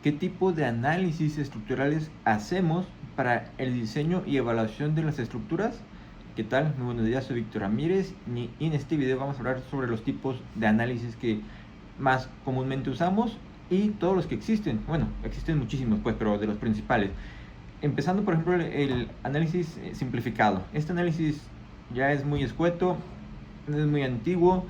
¿Qué tipo de análisis estructurales hacemos para el diseño y evaluación de las estructuras? ¿Qué tal? Muy buenos días, soy Víctor Ramírez y en este video vamos a hablar sobre los tipos de análisis que más comúnmente usamos y todos los que existen. Bueno, existen muchísimos pues, pero de los principales. Empezando por ejemplo el análisis simplificado. Este análisis ya es muy escueto, es muy antiguo.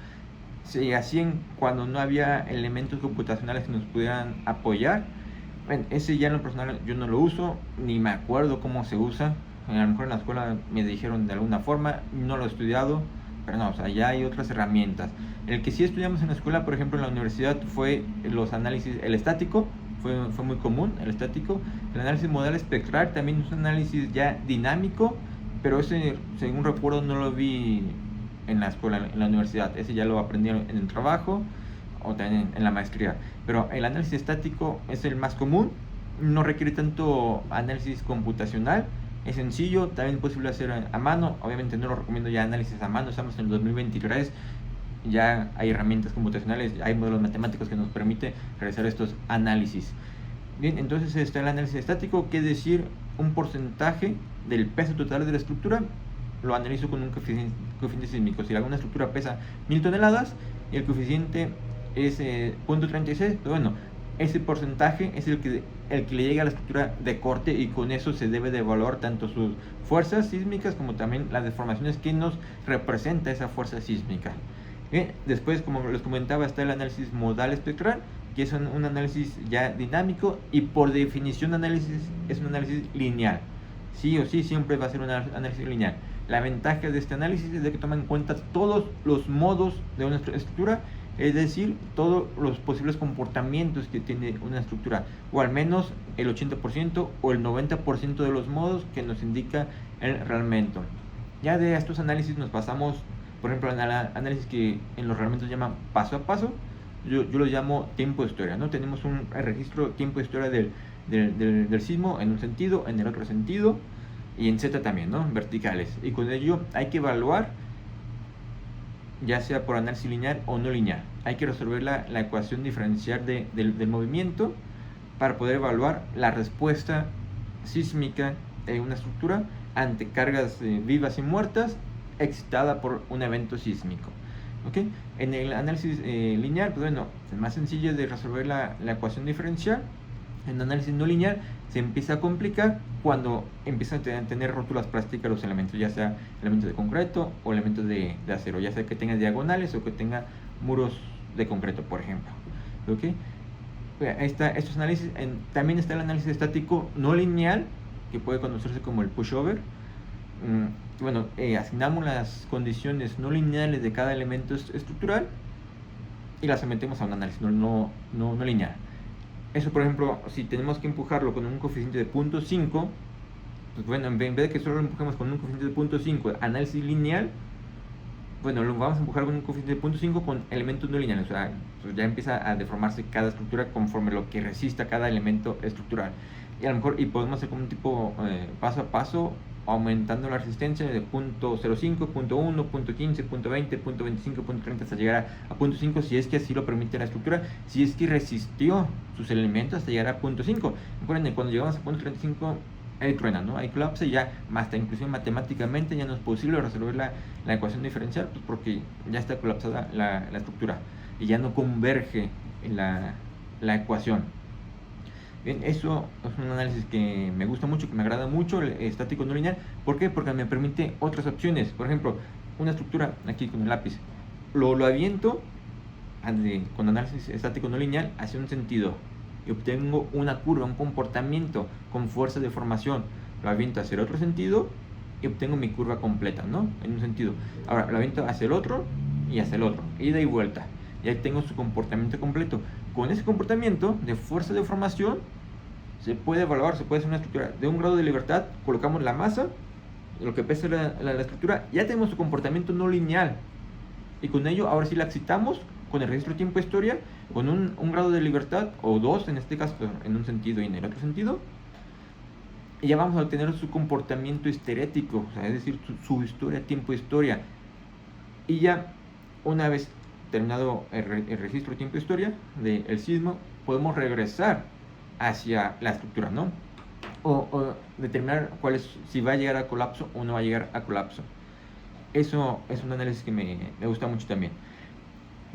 Se hacían cuando no había elementos computacionales que nos pudieran apoyar. Bueno, ese ya en lo personal yo no lo uso, ni me acuerdo cómo se usa. A lo mejor en la escuela me dijeron de alguna forma, no lo he estudiado, pero no, o sea, ya hay otras herramientas. El que sí estudiamos en la escuela, por ejemplo en la universidad, fue los análisis, el estático, fue muy común, el estático. El análisis modal espectral también es un análisis ya dinámico, pero ese, según recuerdo, no lo vi en la escuela, en la universidad. Ese ya lo aprendí en el trabajo o también en la maestría. Pero el análisis estático es el más común, no requiere tanto análisis computacional, es sencillo, también es posible hacer a mano. Obviamente no lo recomiendo ya análisis a mano, estamos en el 2023, ya hay herramientas computacionales, hay modelos matemáticos que nos permiten realizar estos análisis. Bien, entonces está el análisis estático, que es decir, un porcentaje del peso total de la estructura lo analizo con un coeficiente sísmico. Si alguna estructura pesa 1000 toneladas y el coeficiente es 0.36, bueno, ese porcentaje es el que le llega a la estructura de corte, y con eso se debe de evaluar tanto sus fuerzas sísmicas como también las deformaciones que nos representa esa fuerza sísmica. Después, como les comentaba, está el análisis modal espectral, que es un análisis ya dinámico, y por definición es un análisis lineal. Sí o sí siempre va a ser un análisis lineal. La ventaja de este análisis es de que toma en cuenta todos los modos de una estructura, es decir, todos los posibles comportamientos que tiene una estructura, o al menos el 80% o el 90% de los modos que nos indica el reglamento. Ya de estos análisis nos pasamos, por ejemplo, al análisis que en los reglamentos llaman paso a paso. Yo lo llamo tiempo de historia, ¿no? Tenemos un registro tiempo de historia del sismo en un sentido, en el otro sentido, y en Z también, ¿no? Verticales. Y con ello hay que evaluar, ya sea por análisis lineal o no lineal. Hay que resolver la ecuación diferencial del movimiento para poder evaluar la respuesta sísmica de una estructura ante cargas vivas y muertas excitada por un evento sísmico. ¿Okay? En el análisis lineal, pues bueno, es más sencillo de resolver la ecuación diferencial. En análisis no lineal se empieza a complicar cuando empiezan a tener rótulas plásticas los elementos, ya sea elementos de concreto o elementos de acero, ya sea que tenga diagonales o que tenga muros de concreto, por ejemplo. ¿Okay? Estos análisis, también está el análisis estático no lineal, que puede conocerse como el pushover. Bueno, asignamos las condiciones no lineales de cada elemento estructural y las sometemos a un análisis no lineal. Eso, por ejemplo, si tenemos que empujarlo con un coeficiente de 0.5, pues bueno, en vez de que solo lo empujemos con un coeficiente de 0.5, análisis lineal, bueno, lo vamos a empujar con un coeficiente de 0.5 con elementos no lineales. O sea, pues ya empieza a deformarse cada estructura conforme lo que resista cada elemento estructural. Y a lo mejor podemos hacer como un tipo paso a paso, aumentando la resistencia de 0.05, 0.1, 0.15, 0.20, 0.25, 0.30 hasta llegar a 0.5, si es que así lo permite la estructura, si es que resistió sus elementos hasta llegar a 0.5. Recuerden, cuando llegamos a 0.35 ahí truena, ¿no? Ahí colapsa, y ya hasta inclusive matemáticamente ya no es posible resolver la ecuación diferencial, pues porque ya está colapsada la estructura y ya no converge la ecuación. Bien, eso es un análisis que me gusta mucho, que me agrada mucho, el estático no lineal. ¿Por qué? Porque me permite otras opciones. Por ejemplo, una estructura, aquí con el lápiz, lo aviento con análisis estático no lineal hacia un sentido y obtengo una curva, un comportamiento con fuerza de formación. Lo aviento hacia el otro sentido y obtengo mi curva completa, ¿no? En un sentido. Ahora lo aviento hacia el otro y hacia el otro, ida y vuelta. Y ahí tengo su comportamiento completo. Con ese comportamiento de fuerza de formación se puede evaluar, se puede hacer una estructura de un grado de libertad, colocamos la masa, lo que pesa la estructura, ya tenemos su comportamiento no lineal. Y con ello, ahora sí la excitamos con el registro tiempo-historia, con un grado de libertad, o dos en este caso, en un sentido y en el otro sentido. Y ya vamos a obtener su comportamiento histerético, o sea, es decir, su historia, tiempo-historia. Y ya, una vez terminado el registro tiempo-historia del sismo, podemos regresar hacia la estructura, ¿no? O determinar si va a llegar a colapso o no va a llegar a colapso. Eso es un análisis que me gusta mucho también.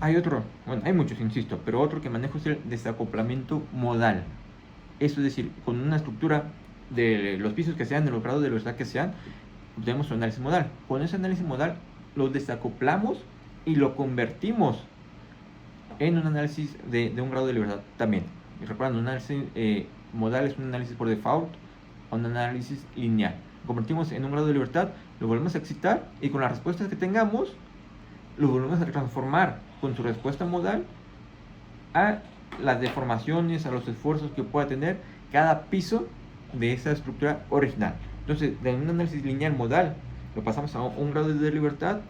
Hay otro, bueno, hay muchos, insisto, pero otro que manejo es el desacoplamiento modal. Eso es decir, con una estructura de los pisos que sean, de los grados de libertad que sean, tenemos un análisis modal. Con ese análisis modal lo desacoplamos y lo convertimos en un análisis de un grado de libertad también. Y recuerden, un análisis modal es un análisis por default o un análisis lineal. Lo convertimos en un grado de libertad, lo volvemos a excitar y con las respuestas que tengamos lo volvemos a transformar con su respuesta modal a las deformaciones, a los esfuerzos que pueda tener cada piso de esa estructura original. Entonces, de un análisis lineal modal lo pasamos a un grado de libertad,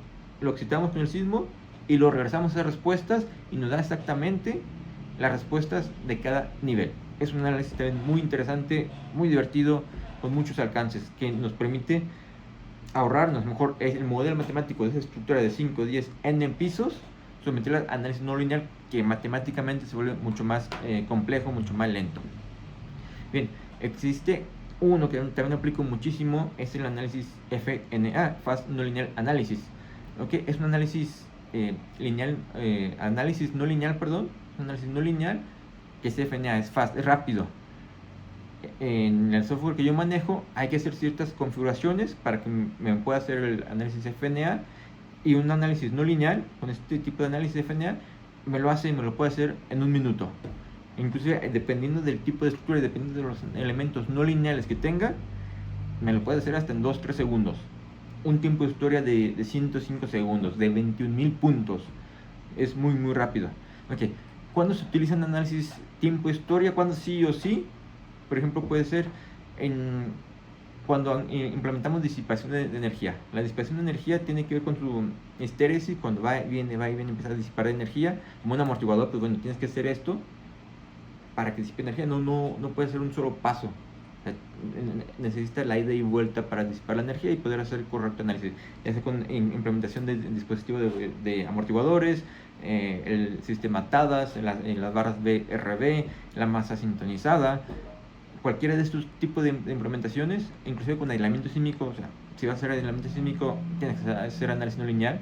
lo excitamos con el sismo y lo regresamos a esas respuestas y nos da exactamente las respuestas de cada nivel. Es un análisis también muy interesante, muy divertido, con muchos alcances, que nos permite ahorrarnos mejor el modelo matemático de esa estructura de 5, 10, n pisos, someterla a análisis no lineal, que matemáticamente se vuelve mucho más complejo, mucho más lento. Bien, existe uno que también aplico muchísimo, es el análisis FNA, Fast No Linear Analysis. ¿Okay? Es un análisis lineal, análisis no lineal, un análisis no lineal, que es FNA, es fast, es rápido. En el software que yo manejo hay que hacer ciertas configuraciones para que me pueda hacer el análisis FNA, y un análisis no lineal, con este tipo de análisis FNA, me lo puede hacer en un minuto. Inclusive dependiendo del tipo de estructura y dependiendo de los elementos no lineales que tenga, me lo puede hacer hasta en 2-3 segundos. Un tiempo de historia de 105 segundos, de 21.000 puntos. Es muy muy rápido. Okay. ¿Cuándo se utiliza un análisis tiempo de historia? ¿Cuándo sí o sí? Por ejemplo, puede ser cuando implementamos disipación de energía. La disipación de energía tiene que ver con su histéresis, cuando va y viene, empieza a disipar energía. Como un amortiguador, pues bueno, tienes que hacer esto para que disipe energía. No puede ser un solo paso. O sea, necesita la ida y vuelta para disipar la energía y poder hacer el correcto análisis. Ya sea con implementación de dispositivos de amortiguadores, el sistema TADAS, en las barras BRB, la masa sintonizada. Cualquiera de estos tipos de implementaciones, inclusive con aislamiento sísmico, o sea, si vas a hacer aislamiento sísmico, tienes que hacer análisis no lineal.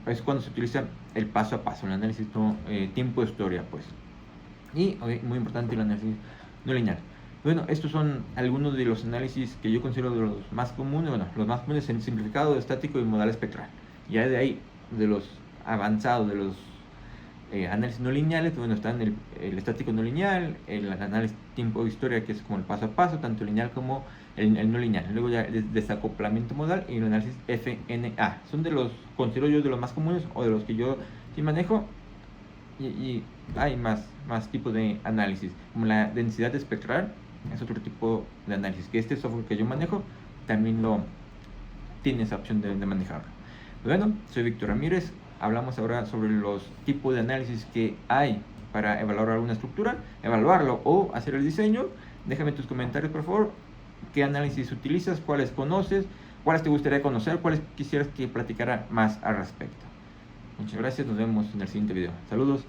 Es cuando se utiliza el paso a paso, el análisis tiempo de historia, pues. Y muy importante, el análisis no lineal. Bueno, estos son algunos de los análisis que yo considero de los más comunes. Bueno, los más comunes en simplificado, estático y modal espectral. Ya de ahí, de los avanzados, de los análisis no lineales, bueno, están el estático no lineal, el análisis tiempo de historia, que es como el paso a paso, tanto lineal como el no lineal. Luego ya el desacoplamiento modal y el análisis FNA. Son de los, considero yo, de los más comunes o de los que yo sí manejo. Y hay más tipos de análisis, como la densidad espectral, es otro tipo de análisis, que este software que yo manejo también tiene esa opción de manejarlo. Bueno, soy Víctor Ramírez. Hablamos ahora sobre los tipos de análisis que hay para evaluar alguna estructura, evaluarlo o hacer el diseño. Déjame tus comentarios, por favor. ¿Qué análisis utilizas? ¿Cuáles conoces? ¿Cuáles te gustaría conocer? ¿Cuáles quisieras que platicara más al respecto? Muchas gracias. Nos vemos en el siguiente video. Saludos.